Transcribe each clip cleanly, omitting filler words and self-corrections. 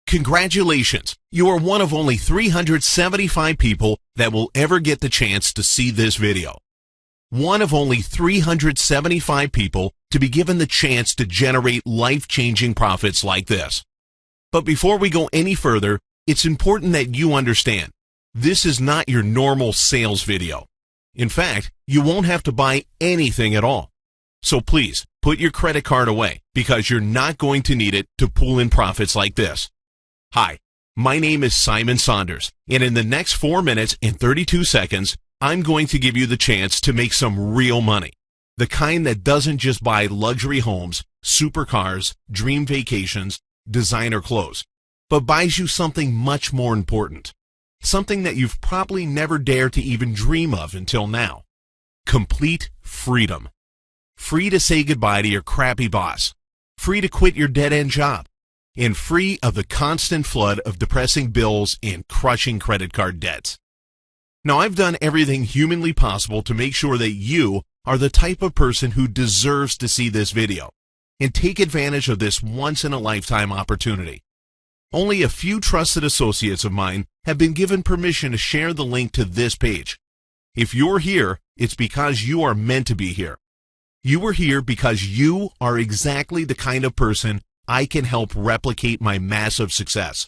Congratulations! You are one of only 375 people that will ever get the chance to see this video. One of only 375 people to be given the chance to generate life-changing profits like this. But before we go any further, it's important that you understand, this is not your normal sales video. In fact, you won't have to buy anything at all. So please, put your credit card away because you're not going to need it to pull in profits like this. Hi, my name is Simon Saunders, and in the next 4 minutes and 32 seconds, I'm going to give you the chance to make some real money. The kind that doesn't just buy luxury homes, supercars, dream vacations, designer clothes, but buys you something much more important. Something that you've probably never dared to even dream of until now. Complete freedom. Free to say goodbye to your crappy boss. Free to quit your dead-end job. And free of the constant flood of depressing bills and crushing credit card debts. Now, I've done everything humanly possible to make sure that you are the type of person who deserves to see this video and take advantage of this once-in-a-lifetime opportunity. Only a few trusted associates of mine have been given permission to share the link to this page. If you're here, it's because you are meant to be here. You are here because you are exactly the kind of person I can help replicate my massive success.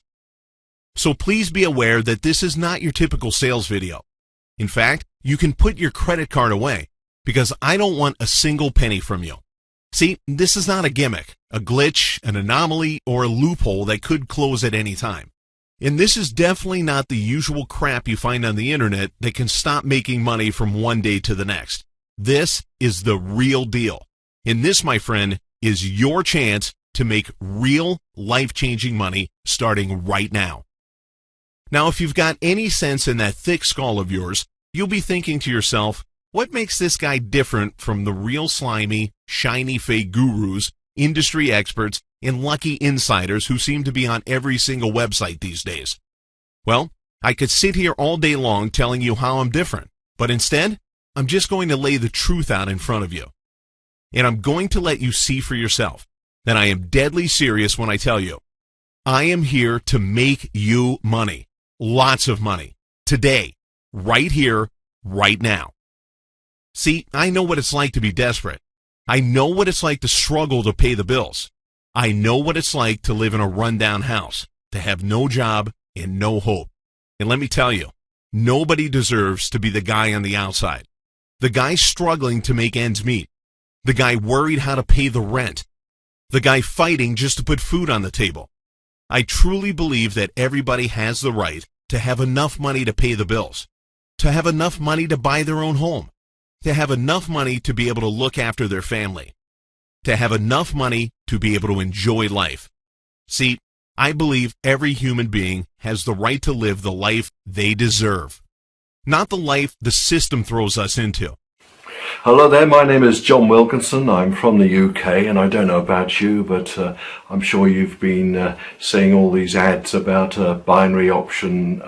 So please be aware that this is not your typical sales video. In fact, you can put your credit card away because I don't want a single penny from you. See, this is not a gimmick, a glitch, an anomaly, or a loophole that could close at any time. And this is definitely not the usual crap you find on the internet that can stop making money from one day to the next. This is the real deal. And this, my friend, is your chance to make real life-changing money starting right now. Now, if you've got any sense in that thick skull of yours, you'll be thinking to yourself, what makes this guy different from the real slimy, shiny fake gurus, industry experts, and lucky insiders who seem to be on every single website these days? Well, I could sit here all day long telling you how I'm different, but instead, I'm just going to lay the truth out in front of you. And I'm going to let you see for yourself that I am deadly serious when I tell you, I am here to make you money. Lots of money. Today. Right here. Right now. See, I know what it's like to be desperate. I know what it's like to struggle to pay the bills. I know what it's like to live in a rundown house, to have no job and no hope. And let me tell you, nobody deserves to be the guy on the outside. The guy struggling to make ends meet. The guy worried how to pay the rent. The guy fighting just to put food on the table. I truly believe that everybody has the right to have enough money to pay the bills, to have enough money to buy their own home, to have enough money to be able to look after their family, to have enough money to be able to enjoy life. See, I believe every human being has the right to live the life they deserve, not the life the system throws us into. Hello there, my name is John Wilkinson. I'm from the UK, and I don't know about you, but I'm sure you've been seeing all these ads about binary option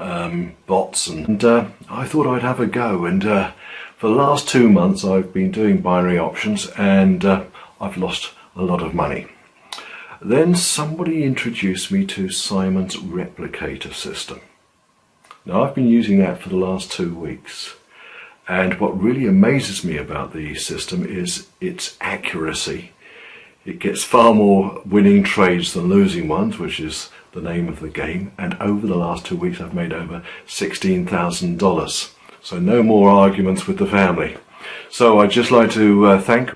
bots, and I thought I'd have a go. And for the last 2 months I've been doing binary options, and I've lost a lot of money. Then somebody introduced me to Simon's replicator system. Now, I've been using that for the last 2 weeks. And what really amazes me about the system is its accuracy. It gets far more winning trades than losing ones, which is the name of the game. And over the last 2 weeks, I've made over $16,000. So no more arguments with the family. So I'd just like to thank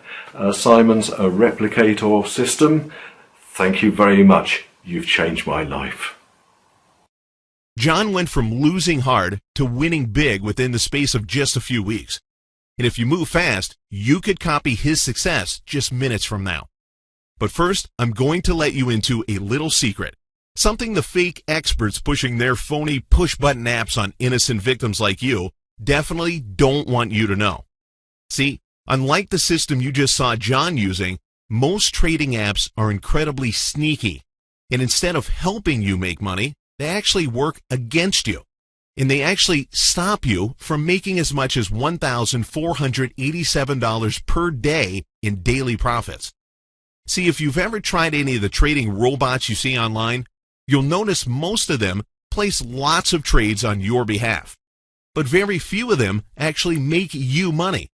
Simon's replicator system. Thank you very much. You've changed my life. John went from losing hard to winning big within the space of just a few weeks. And if you move fast, you could copy his success just minutes from now. But first, I'm going to let you into a little secret, something the fake experts pushing their phony push-button apps on innocent victims like you definitely don't want you to know. See, unlike the system you just saw John using, most trading apps are incredibly sneaky, and instead of helping you make money, they actually work against you, and they actually stop you from making as much as $1,487 per day in daily profits. See, if you've ever tried any of the trading robots you see online, You'll notice most of them place lots of trades on your behalf, but very few of them actually make you money.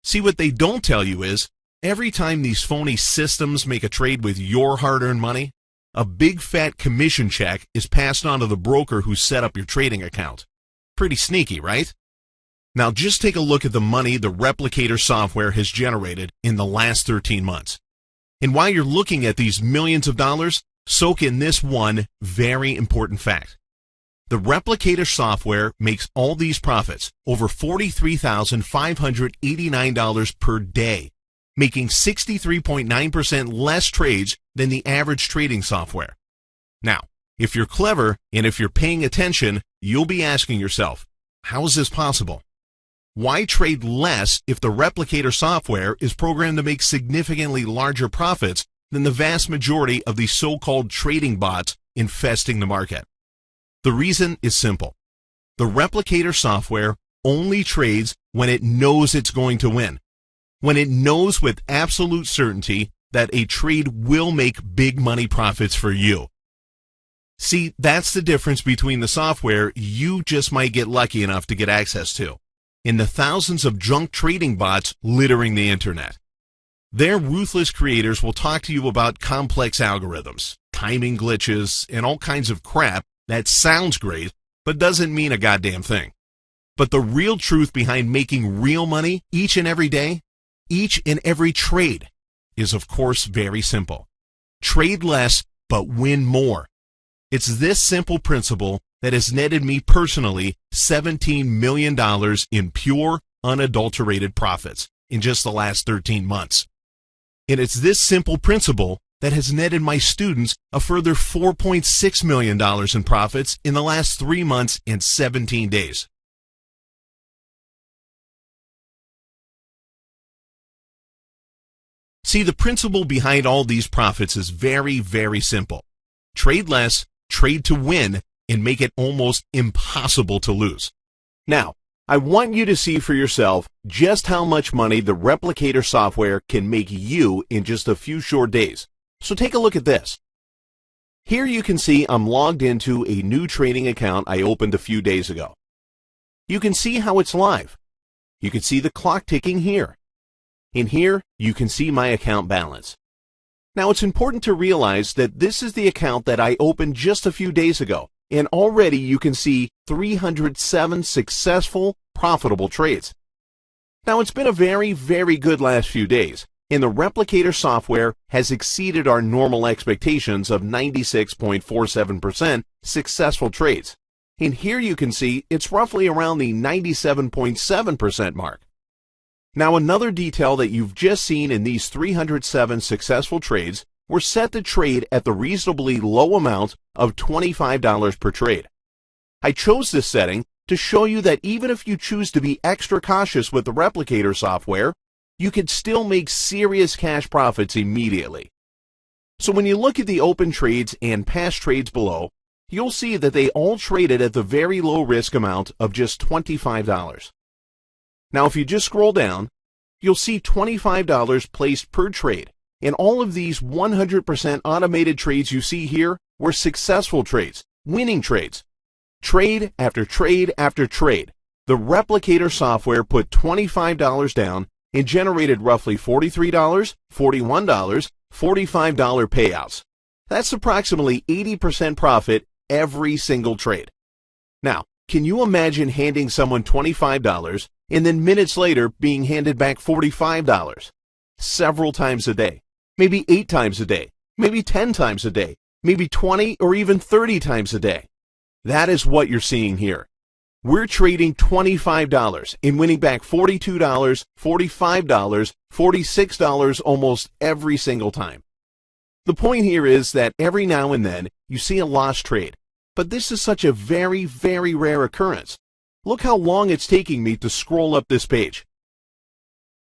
See, what they don't tell you is, every time these phony systems make a trade with your hard-earned money, a big fat commission check is passed on to the broker who set up your trading account. Pretty sneaky, right? Now just take a look at the money the Replicator software has generated in the last 13 months. And while you're looking at these millions of dollars, soak in this one very important fact. The Replicator software makes all these profits, over $43,589 per day, making 63.9% less trades than the average trading software. Now, if you're clever and if you're paying attention, you'll be asking yourself, how is this possible? Why trade less if the Replicator software is programmed to make significantly larger profits than the vast majority of these so-called trading bots infesting the market? The reason is simple. The Replicator software only trades when it knows it's going to win, when it knows with absolute certainty that a trade will make big money profits for you. See, that's the difference between the software you just might get lucky enough to get access to, and the thousands of junk trading bots littering the internet. Their ruthless creators will talk to you about complex algorithms, timing glitches, and all kinds of crap that sounds great, but doesn't mean a goddamn thing. But the real truth behind making real money each and every day, each and every trade, is of course very simple. Trade less, but win more. It's this simple principle that has netted me personally $17 million in pure, unadulterated profits in just the last 13 months. And it's this simple principle that has netted my students a further $4.6 million in profits in the last 3 months and 17 days. See, the principle behind all these profits is very, very simple. Trade less, trade to win, and make it almost impossible to lose. Now, I want you to see for yourself just how much money the Replicator software can make you in just a few short days. So take a look at this. Here you can see I'm logged into a new trading account I opened a few days ago. You can see how it's live. You can see the clock ticking here. In here, you can see my account balance. Now it's important to realize that this is the account that I opened just a few days ago, and already you can see 307 successful, profitable trades. Now it's been a very, very good last few days, and the Replicator software has exceeded our normal expectations of 96.47% successful trades. And here you can see it's roughly around the 97.7% mark. Now another detail that you've just seen in these 307 successful trades were set to trade at the reasonably low amount of $25 per trade. I chose this setting to show you that even if you choose to be extra cautious with the Replicator software, you could still make serious cash profits immediately. So when you look at the open trades and past trades below, you'll see that they all traded at the very low risk amount of just $25. Now if you just scroll down, you'll see $25 placed per trade, and all of these 100% automated trades you see here were successful trades, winning trades. Trade after trade after trade, the Replicator software put $25 down and generated roughly $43, $41, $45 payouts. That's approximately 80% profit every single trade. Now, can you imagine handing someone $25 and then minutes later being handed back $45? Several times a day, maybe 8 times a day, maybe 10 times a day, maybe 20 or even 30 times a day. That is what you're seeing here. We're trading $25 and winning back $42, $45, $46 almost every single time. The point here is that every now and then you see a lost trade, but this is such a very, very rare occurrence. Look how long it's taking me to scroll up this page.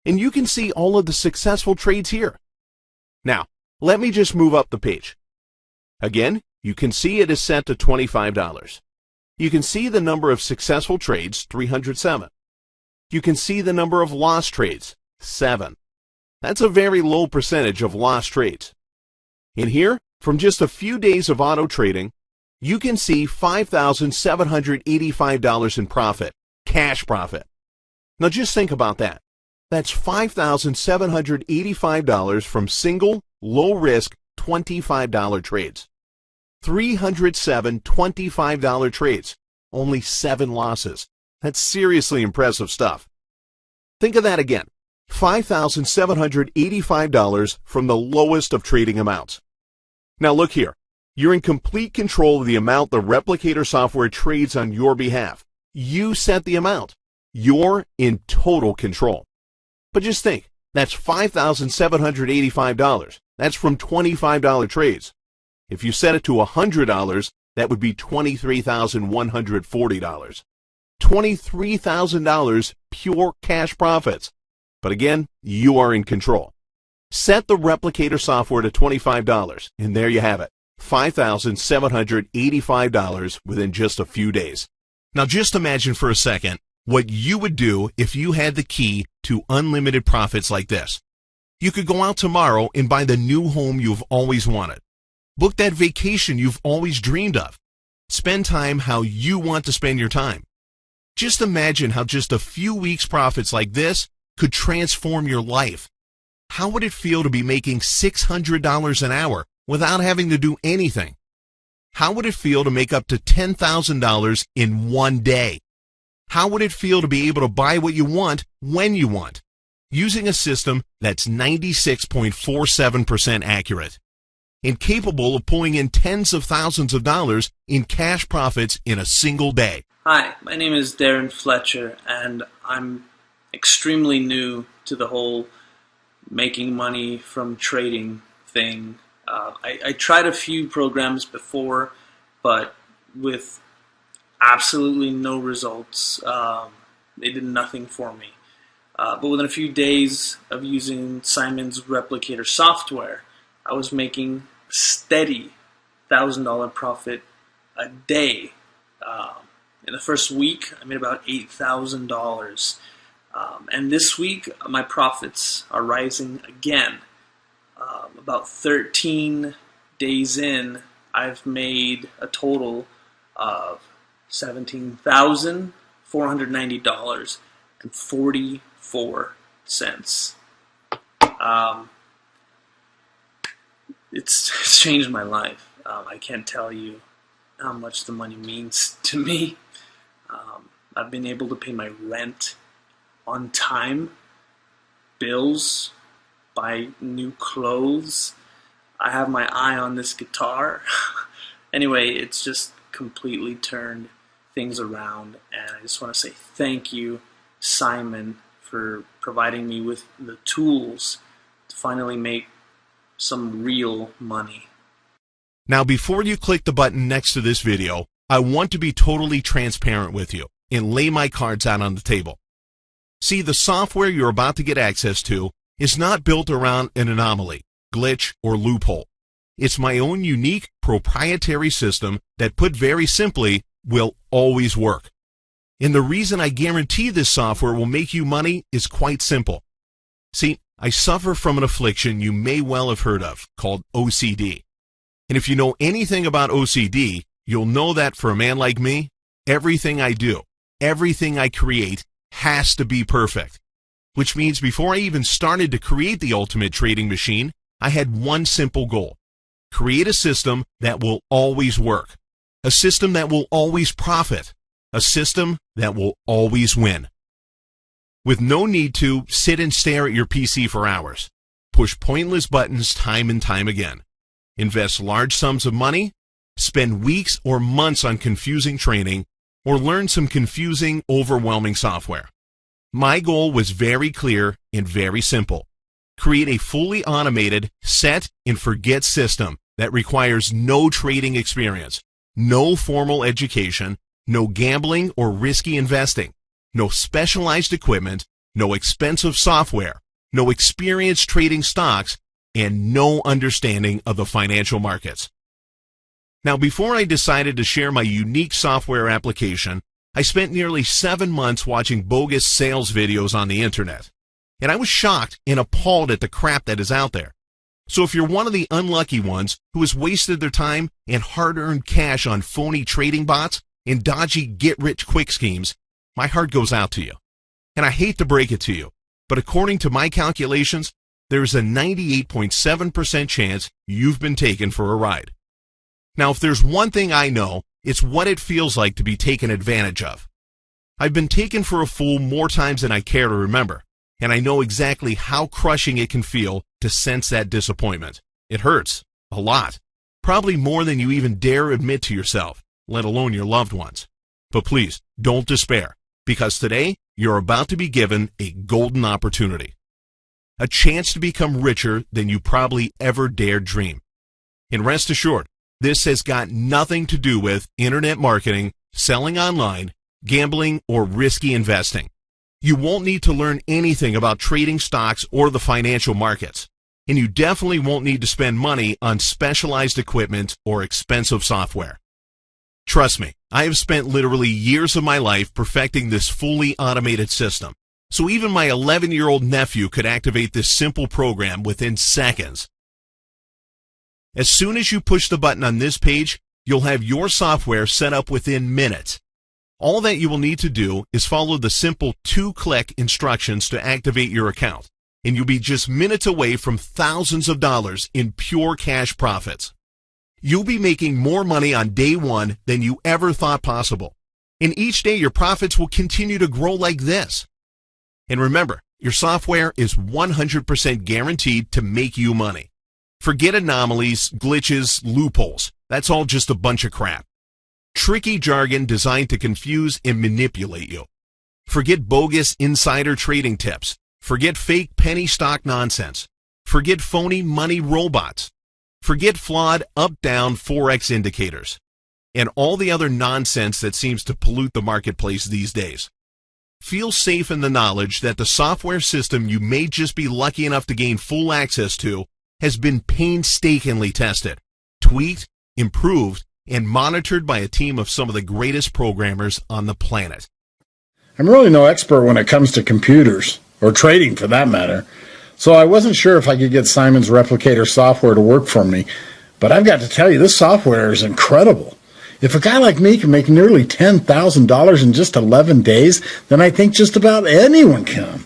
And you can see all of the successful trades here. Now, let me just move up the page. Again, you can see it is set to $25. You can see the number of successful trades, 307. You can see the number of lost trades, 7. That's a very low percentage of lost trades. In here, from just a few days of auto trading, you can see $5,785 in profit, cash profit. Now just think about that. That's $5,785 from single, low-risk $25 trades. 307 $25 trades, only 7 losses. That's seriously impressive stuff. Think of that again. $5,785 from the lowest of trading amounts. Now look here. You're in complete control of the amount the replicator software trades on your behalf. You set the amount. You're in total control. But just think, that's $5,785. That's from $25 trades. If you set it to $100, that would be $23,140. $23,000 pure cash profits. But again, you are in control. Set the replicator software to $25, and there you have it. $5,785 within just a few days. Now just imagine for a second what you would do if you had the key to unlimited profits like this. You could go out tomorrow and buy the new home you've always wanted. Book that vacation you've always dreamed of. Spend time how you want to spend your time. Just imagine how just a few weeks' profits like this could transform your life. How would it feel to be making $600 an hour without having to do anything? How would it feel to make up to $10,000 in one day? How would it feel to be able to buy what you want when you want, using a system that's 96.47% accurate and capable of pulling in tens of thousands of dollars in cash profits in a single day? Hi, my name is Darren Fletcher, and I'm extremely new to the whole making money from trading thing. I tried a few programs before, but with absolutely no results. They did nothing for me. But within a few days of using Simon's replicator software, I was making steady $1,000 profit a day. In the first week, I made about $8,000. And this week, my profits are rising again. About 13 days in, I've made a total of $17,490.44. It's changed my life. I can't tell you how much the money means to me. I've been able to pay my rent on time, bills, buy new clothes. I have my eye on this guitar. Anyway, it's just completely turned things around, and I just want to say thank you, Simon, for providing me with the tools to finally make some real money. Now, before you click the button next to this video, I want to be totally transparent with you and lay my cards out on the table. See, the software you're about to get access to is not built around an anomaly, glitch, or loophole. It's my own unique proprietary system that, put very simply, will always work. And the reason I guarantee this software will make you money is quite simple. See, I suffer from an affliction you may well have heard of called OCD. And if you know anything about OCD, you'll know that for a man like me, everything I do, everything I create has to be perfect. Which means before I even started to create the ultimate trading machine, I had one simple goal: create a system that will always work, a system that will always profit, a system that will always win. With no need to sit and stare at your PC for hours, push pointless buttons time and time again, invest large sums of money, spend weeks or months on confusing training, or learn some confusing, overwhelming software. My goal was very clear and very simple: create a fully automated, set and forget system that requires no trading experience, no formal education, no gambling or risky investing, no specialized equipment, no expensive software, no experience trading stocks, and no understanding of the financial markets. Now, before I decided to share my unique software application, I spent nearly 7 months watching bogus sales videos on the internet. And I was shocked and appalled at the crap that is out there. So if you're one of the unlucky ones who has wasted their time and hard-earned cash on phony trading bots and dodgy get-rich-quick schemes, my heart goes out to you. And I hate to break it to you, but according to my calculations, there's a 98.7% chance you've been taken for a ride. Now, if there's one thing I know, it's what it feels like to be taken advantage of. I've been taken for a fool more times than I care to remember, and I know exactly how crushing it can feel to sense that disappointment. It hurts, a lot, probably more than you even dare admit to yourself, let alone your loved ones. But please, don't despair, because today you're about to be given a golden opportunity. A chance to become richer than you probably ever dared dream. And rest assured, this has got nothing to do with internet marketing, selling online, gambling, or risky investing. You won't need to learn anything about trading stocks or the financial markets. And you definitely won't need to spend money on specialized equipment or expensive software. Trust me, I have spent literally years of my life perfecting this fully automated system. So even my 11-year-old nephew could activate this simple program within seconds. As soon as you push the button on this page, you'll have your software set up within minutes. All that you will need to do is follow the simple 2-click instructions to activate your account, and you'll be just minutes away from thousands of dollars in pure cash profits. You'll be making more money on day one than you ever thought possible, and each day your profits will continue to grow like this. And remember, your software is 100% guaranteed to make you money. Forget anomalies, glitches, loopholes. That's all just a bunch of crap. Tricky jargon designed to confuse and manipulate you. Forget bogus insider trading tips. Forget fake penny stock nonsense. Forget phony money robots. Forget flawed up-down Forex indicators. And all the other nonsense that seems to pollute the marketplace these days. Feel safe in the knowledge that the software system you may just be lucky enough to gain full access to has been painstakingly tested, tweaked, improved, and monitored by a team of some of the greatest programmers on the planet. I'm really no expert when it comes to computers, or trading for that matter, so I wasn't sure if I could get Simon's Replicator software to work for me, but I've got to tell you, this software is incredible. If a guy like me can make nearly $10,000 in just 11 days, then I think just about anyone can.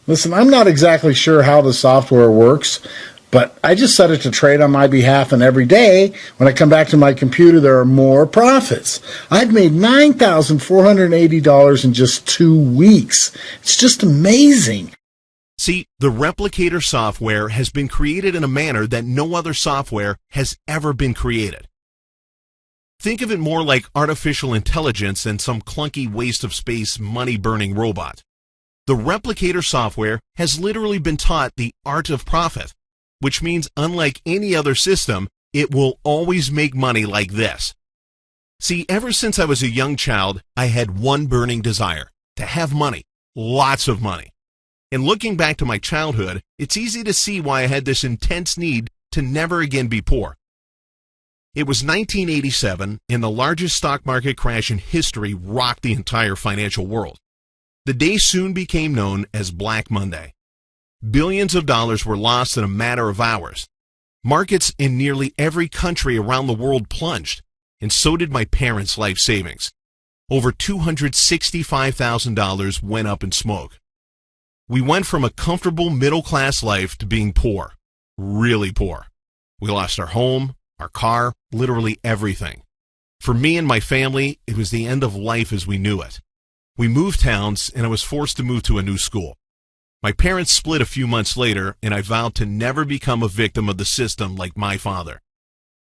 Listen, I'm not exactly sure how the software works, but I just set it to trade on my behalf, and every day, when I come back to my computer, there are more profits. I've made $9,480 in just 2 weeks. It's just amazing. See, the Replicator software has been created in a manner that no other software has ever been created. Think of it more like artificial intelligence than some clunky waste of space money-burning robot. The Replicator software has literally been taught the art of profit, which means unlike any other system, it will always make money like this. See, ever since I was a young child, I had one burning desire, to have money, lots of money. And looking back to my childhood, it's easy to see why I had this intense need to never again be poor. It was 1987, and the largest stock market crash in history rocked the entire financial world. The day soon became known as Black Monday. Billions of dollars were lost in a matter of hours. Markets in nearly every country around the world plunged, and so did my parents' life savings. Over $265,000 went up in smoke. We went from a comfortable middle-class life to being poor, really poor. We lost our home, our car, literally everything. For me and my family, it was the end of life as we knew it. We moved towns, and I was forced to move to a new school. My parents split a few months later, and I vowed to never become a victim of the system like my father.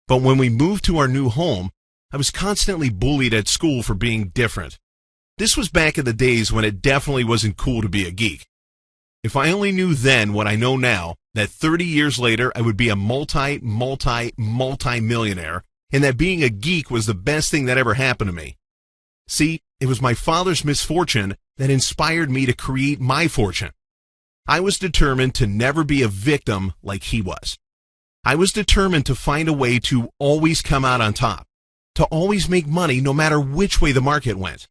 But when we moved to our new home, I was constantly bullied at school for being different. This was back in the days when it definitely wasn't cool to be a geek. If I only knew then what I know now, that 30 years later I would be a multi-millionaire, and that being a geek was the best thing that ever happened to me. See, it was my father's misfortune that inspired me to create my fortune. I was determined to never be a victim like he was. I was determined to find a way to always come out on top, to always make money no matter which way the market went.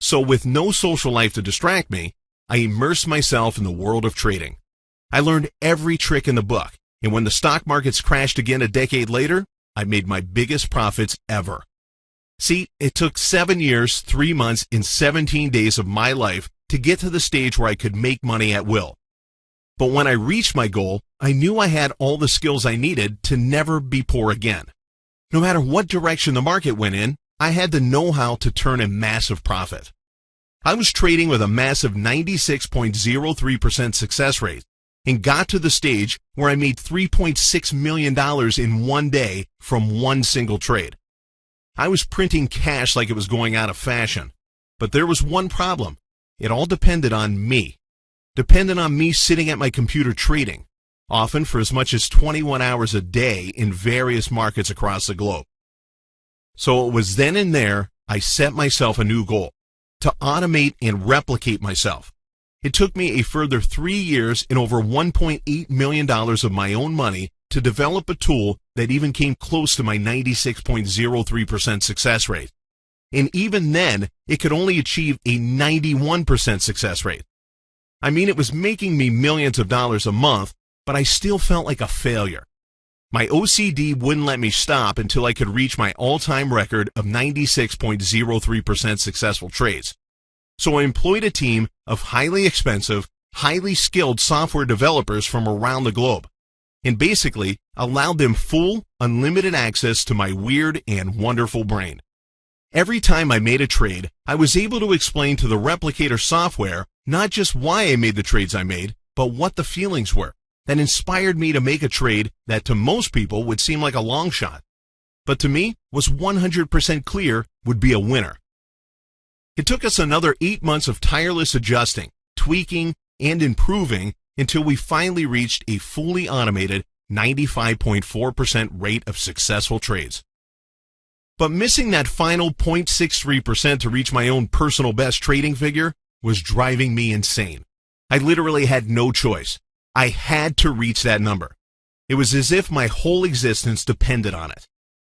So with no social life to distract me, I immersed myself in the world of trading. I learned every trick in the book, And when the stock markets crashed again a decade later, I made my biggest profits ever. See, it took 7 years, 3 months, and 17 days of my life to get to the stage where I could make money at will. But when I reached my goal, I knew I had all the skills I needed to never be poor again. No matter what direction the market went in, I had the know-how to turn a massive profit. I was trading with a massive 96.03% success rate and got to the stage where I made $3.6 million in one day from one single trade. I was printing cash like it was going out of fashion. But there was one problem. It all depended on me. Depended on me sitting at my computer trading, often for as much as 21 hours a day in various markets across the globe. So it was then and there I set myself a new goal, to automate and replicate myself. It took me a further 3 years and over $1.8 million of my own money to develop a tool that even came close to my 96.03% success rate. And even then, it could only achieve a 91% success rate. I mean, it was making me millions of dollars a month, but I still felt like a failure. My OCD wouldn't let me stop until I could reach my all-time record of 96.03% successful trades. So I employed a team of highly expensive, highly skilled software developers from around the globe, and basically allowed them full, unlimited access to my weird and wonderful brain. Every time I made a trade, I was able to explain to the replicator software not just why I made the trades I made, but what the feelings were that inspired me to make a trade that to most people would seem like a long shot, but to me was 100% clear would be a winner. It took us another 8 months of tireless adjusting, tweaking, and improving until we finally reached a fully automated 95.4% rate of successful trades. But missing that final 0.63% to reach my own personal best trading figure was driving me insane. I literally had no choice. I had to reach that number. It was as if my whole existence depended on it.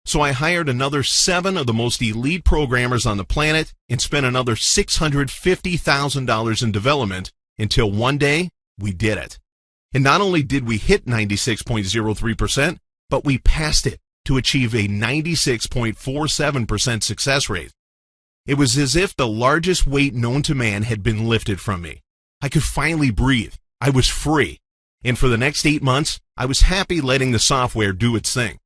So I hired another 7 of the most elite programmers on the planet and spent another $650,000 in development until one day we did it. And not only did we hit 96.03%, but we passed it to achieve a 96.47% success rate. It was as if the largest weight known to man had been lifted from me. I could finally breathe. I was free. And for the next 8 months, I was happy letting the software do its thing.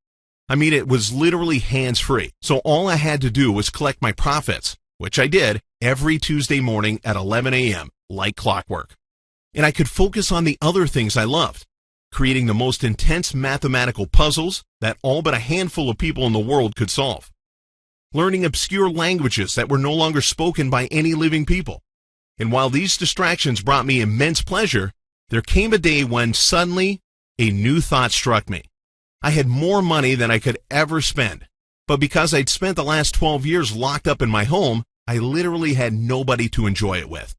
I mean, it was literally hands-free. So all I had to do was collect my profits, which I did every Tuesday morning at 11 a.m., like clockwork. And I could focus on the other things I loved, creating the most intense mathematical puzzles that all but a handful of people in the world could solve, learning obscure languages that were no longer spoken by any living people. And while these distractions brought me immense pleasure, there came a day when suddenly a new thought struck me. I had more money than I could ever spend, but because I'd spent the last 12 years locked up in my home, I literally had nobody to enjoy it with.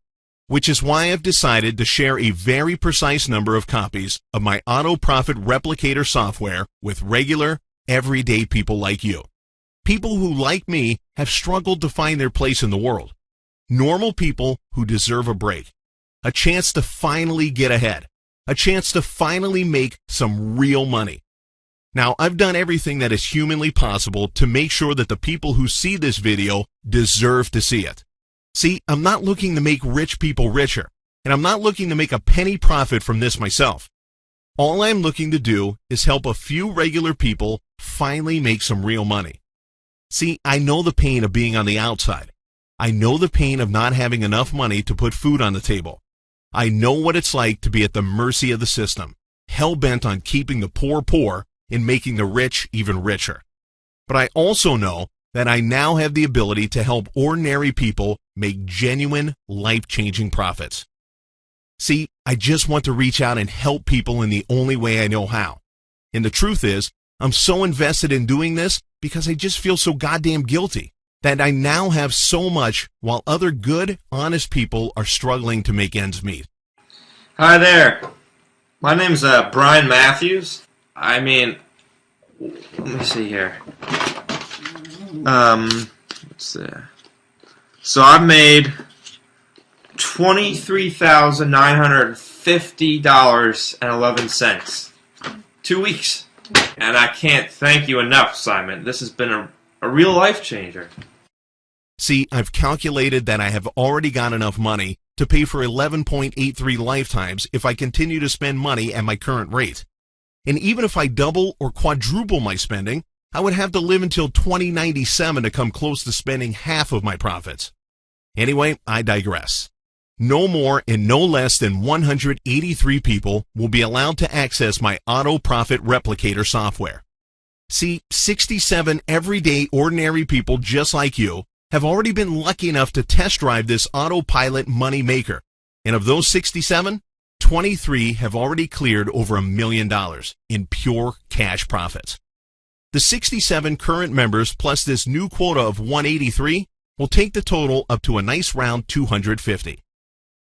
Which is why I've decided to share a very precise number of copies of my Auto Profit Replicator software with regular, everyday people like you. People who, like me, have struggled to find their place in the world. Normal people who deserve a break. A chance to finally get ahead. A chance to finally make some real money. Now, I've done everything that is humanly possible to make sure that the people who see this video deserve to see it. See, I'm not looking to make rich people richer, and I'm not looking to make a penny profit from this myself. All I'm looking to do is help a few regular people finally make some real money. See, I know the pain of being on the outside. I know the pain of not having enough money to put food on the table. I know what it's like to be at the mercy of the system, hell-bent on keeping the poor poor and making the rich even richer. But I also know that I now have the ability to help ordinary people make genuine, life-changing profits. See, I just want to reach out and help people in the only way I know how. And the truth is, I'm so invested in doing this because I just feel so goddamn guilty that I now have so much while other good, honest people are struggling to make ends meet. Hi there. My name's Brian Matthews. I mean, let me see here. Let's see. So I've made $23,950.11 2 weeks. And I can't thank you enough, Simon. This has been a real life changer. See, I've calculated that I have already got enough money to pay for 11.83 lifetimes if I continue to spend money at my current rate. And even if I double or quadruple my spending, I would have to live until 2097 to come close to spending half of my profits. Anyway, I digress. No more and no less than 183 people will be allowed to access my Auto Profit Replicator software. See, 67 everyday ordinary people just like you have already been lucky enough to test drive this autopilot money maker. And of those 67, 23 have already cleared over $1 million in pure cash profits. The 67 current members plus this new quota of 183 will take the total up to a nice round 250.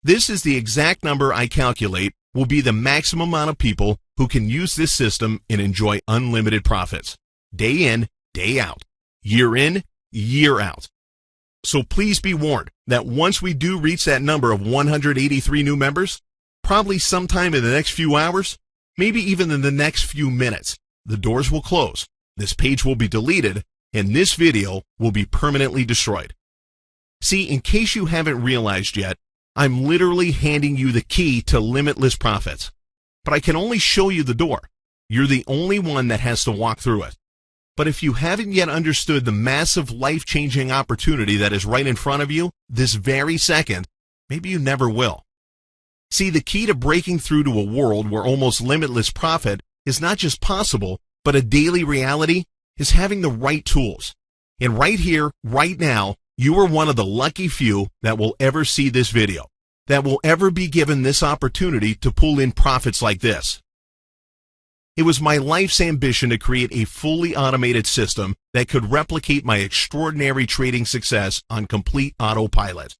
This is the exact number I calculate will be the maximum amount of people who can use this system and enjoy unlimited profits. Day in, day out. Year in, year out. So please be warned that once we do reach that number of 183 new members, probably sometime in the next few hours, maybe even in the next few minutes, the doors will close, this page will be deleted, and this video will be permanently destroyed. See, in case you haven't realized yet, I'm literally handing you the key to limitless profits. But I can only show you the door. You're the only one that has to walk through it. But if you haven't yet understood the massive life-changing opportunity that is right in front of you this very second, maybe you never will. See, the key to breaking through to a world where almost limitless profit is not just possible, but a daily reality is having the right tools. And right here, right now, you are one of the lucky few that will ever see this video, that will ever be given this opportunity to pull in profits like this. It was my life's ambition to create a fully automated system that could replicate my extraordinary trading success on complete autopilot.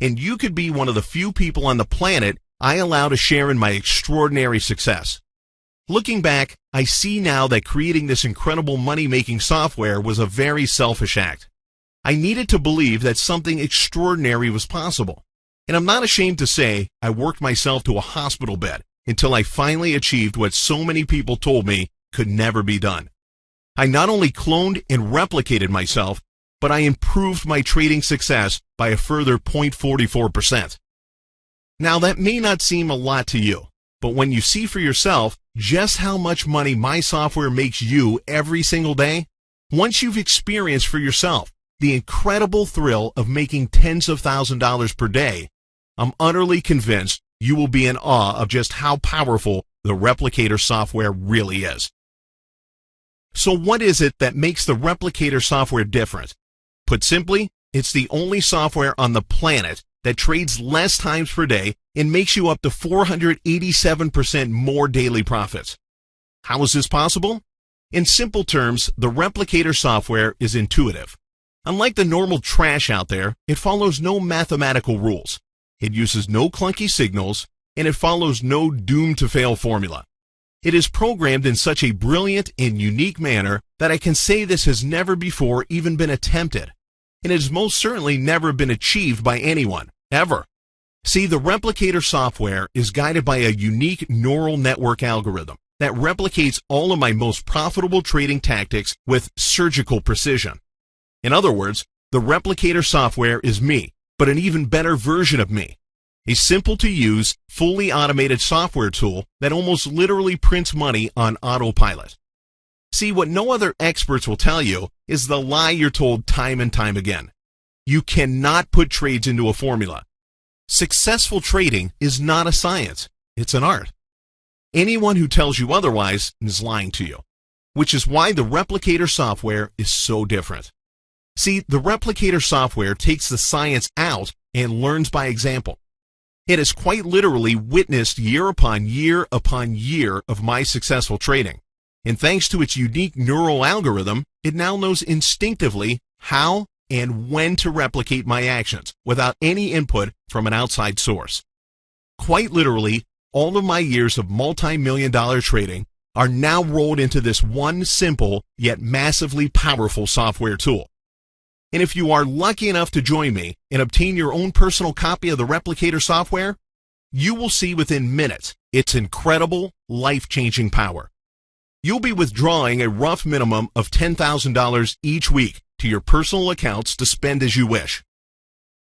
And you could be one of the few people on the planet I allow to share in my extraordinary success. Looking back, I see now that creating this incredible money-making software was a very selfish act. I needed to believe that something extraordinary was possible. And I'm not ashamed to say I worked myself to a hospital bed until I finally achieved what so many people told me could never be done. I not only cloned and replicated myself, but I improved my trading success by a further 0.44%. Now that may not seem a lot to you, but when you see for yourself just how much money my software makes you every single day, once you've experienced for yourself the incredible thrill of making tens of thousands of dollars per day, I'm utterly convinced you will be in awe of just how powerful the Replicator software really is. So what is it that makes the Replicator software different? Put simply, it's the only software on the planet that trades less times per day and makes you up to 487% more daily profits. How is this possible? In simple terms, the Replicator software is intuitive. Unlike the normal trash out there, it follows no mathematical rules. It uses no clunky signals, and it follows no doomed-to-fail formula. It is programmed in such a brilliant and unique manner that I can say this has never before even been attempted, and it has most certainly never been achieved by anyone, ever. See, the Replicator software is guided by a unique neural network algorithm that replicates all of my most profitable trading tactics with surgical precision. In other words, the Replicator software is me, but an even better version of me. A simple-to-use, fully automated software tool that almost literally prints money on autopilot. See, what no other experts will tell you is the lie you're told time and time again. You cannot put trades into a formula. Successful trading is not a science, it's an art. Anyone who tells you otherwise is lying to you, which is why the Replicator software is so different. See, the Replicator software takes the science out and learns by example. It has quite literally witnessed year upon year of my successful trading. And thanks to its unique neural algorithm, it now knows instinctively how and when to replicate my actions without any input from an outside source. Quite literally, all of my years of multi-million-dollar trading are now rolled into this one simple yet massively powerful software tool. And if you are lucky enough to join me and obtain your own personal copy of the Replicator software, you will see within minutes its incredible, life-changing power. You'll be withdrawing a rough minimum of $10,000 each week to your personal accounts to spend as you wish.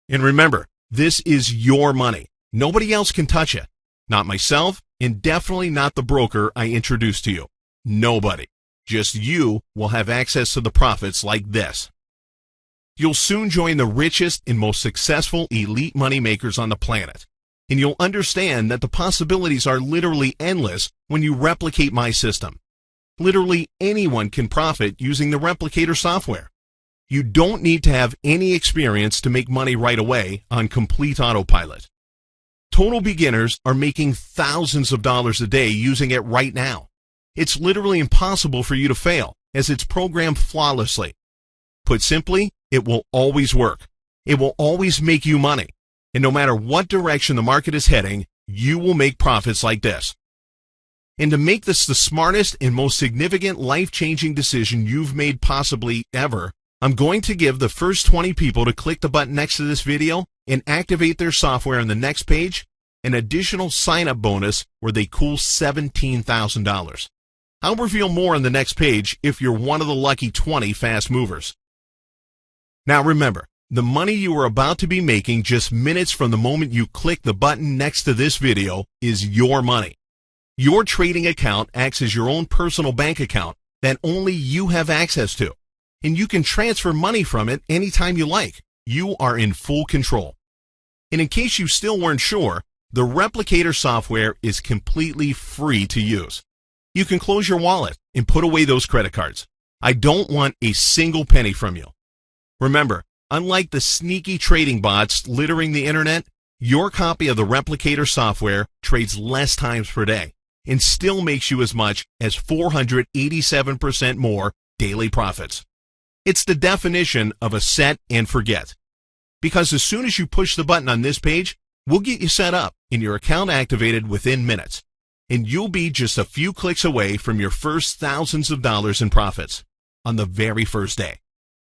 And remember, this is your money. Nobody else can touch it. Not myself, and definitely not the broker I introduced to you. Nobody. Just you will have access to the profits like this. You'll soon join the richest and most successful elite money makers on the planet. And you'll understand that the possibilities are literally endless when you replicate my system. Literally anyone can profit using the replicator software. You don't need to have any experience to make money right away on complete autopilot. Total beginners are making thousands of dollars a day using it right now. It's literally impossible for you to fail, as it's programmed flawlessly. Put simply, it will always work. It will always make you money. And no matter what direction the market is heading, you will make profits like this. And to make this the smartest and most significant life-changing decision you've made possibly ever, I'm going to give the first 20 people to click the button next to this video and activate their software on the next page an additional sign-up bonus where they cool $17,000. I'll reveal more on the next page if you're one of the lucky 20 fast movers. Now remember, the money you are about to be making just minutes from the moment you click the button next to this video is your money. Your trading account acts as your own personal bank account that only you have access to, and you can transfer money from it anytime you like. You are in full control. And in case you still weren't sure, the replicator software is completely free to use. You can close your wallet and put away those credit cards. I don't want a single penny from you. Remember, unlike the sneaky trading bots littering the internet, your copy of the replicator software trades less times per day and still makes you as much as 487% more daily profits. It's the definition of a set and forget. Because as soon as you push the button on this page, we'll get you set up and your account activated within minutes. And you'll be just a few clicks away from your first thousands of dollars in profits on the very first day.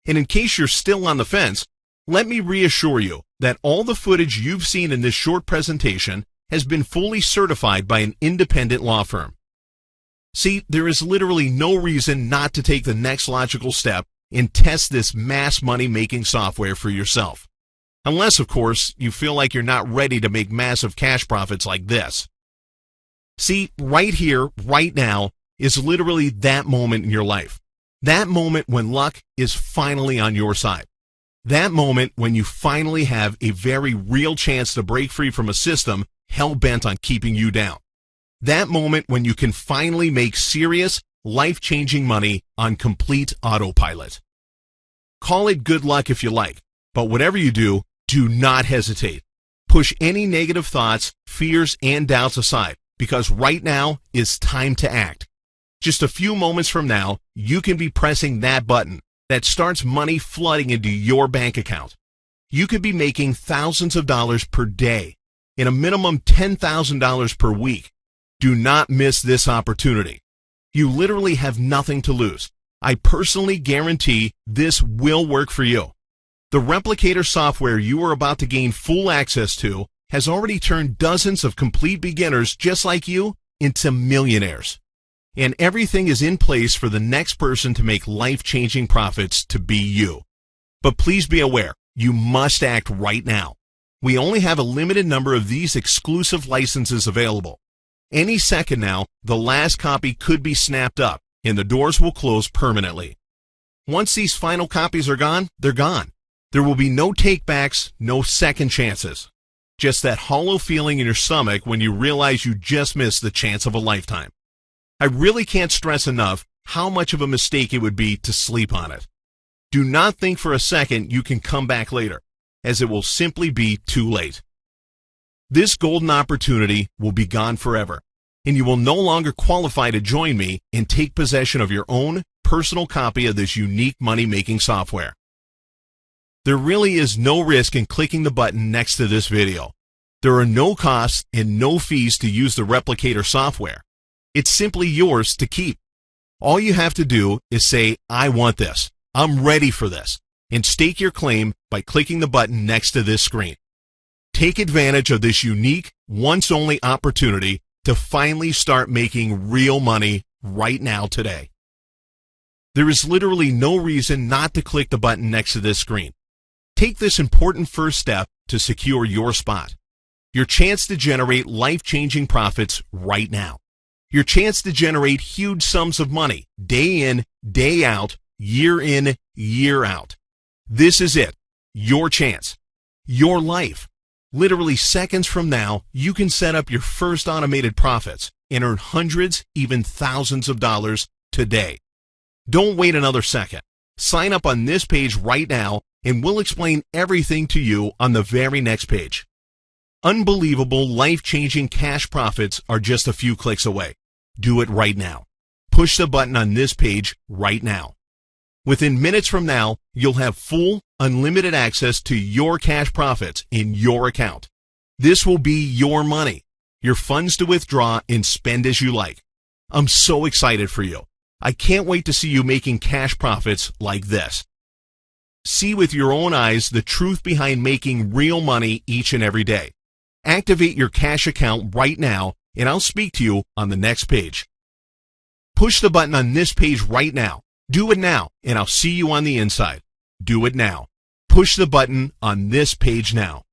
And in case you're still on the fence, let me reassure you that all the footage you've seen in this short presentation has been fully certified by an independent law firm. See, there is literally no reason not to take the next logical step and test this mass money-making software for yourself. Unless, of course, you feel like you're not ready to make massive cash profits like this. See, right here, right now, is literally that moment in your life. That moment when luck is finally on your side. That moment when you finally have a very real chance to break free from a system hell-bent on keeping you down. That moment when you can finally make serious, life-changing money on complete autopilot. Call it good luck if you like, but whatever you do not hesitate. Push any negative thoughts, fears, and doubts aside, because right now is time to act. Just a few moments from now, you can be pressing that button that starts money flooding into your bank account. You could be making thousands of dollars per day and a minimum $10,000 per week. Do not miss this opportunity. You literally have nothing to lose. I personally guarantee this will work for you. The replicator software you are about to gain full access to has already turned dozens of complete beginners just like you into millionaires. And everything is in place for the next person to make life-changing profits to be you. But please be aware, you must act right now. We only have a limited number of these exclusive licenses available. Any second now, the last copy could be snapped up and the doors will close permanently. Once these final copies are gone, they're gone. There will be no takebacks, no second chances. Just that hollow feeling in your stomach when you realize you just missed the chance of a lifetime. I really can't stress enough how much of a mistake it would be to sleep on it. Do not think for a second you can come back later, as it will simply be too late. This golden opportunity will be gone forever, and you will no longer qualify to join me and take possession of your own personal copy of this unique money-making software. There really is no risk in clicking the button next to this video. There are no costs and no fees to use the replicator software. It's simply yours to keep. All you have to do is say, I want this, I'm ready for this, and stake your claim by clicking the button next to this screen. Take advantage of this unique, once-only opportunity to finally start making real money right now today. There is literally no reason not to click the button next to this screen. Take this important first step to secure your spot. Your chance to generate life-changing profits right now. Your chance to generate huge sums of money day in, day out, year in, year out. This is it. Your chance. Your life. Literally seconds from now, you can set up your first automated profits and earn hundreds, even thousands of dollars today. Don't wait another second. Sign up on this page right now and we'll explain everything to you on the very next page. Unbelievable, life-changing cash profits are just a few clicks away. Do it right now. Push the button on this page right now. Within minutes from now, you'll have full, unlimited access to your cash profits in your account. This will be your money, your funds to withdraw and spend as you like. I'm so excited for you. I can't wait to see you making cash profits like this. See with your own eyes the truth behind making real money each and every day. Activate your cash account right now, and I'll speak to you on the next page. Push the button on this page right now. Do it now, and I'll see you on the inside. Do it now. Push the button on this page now.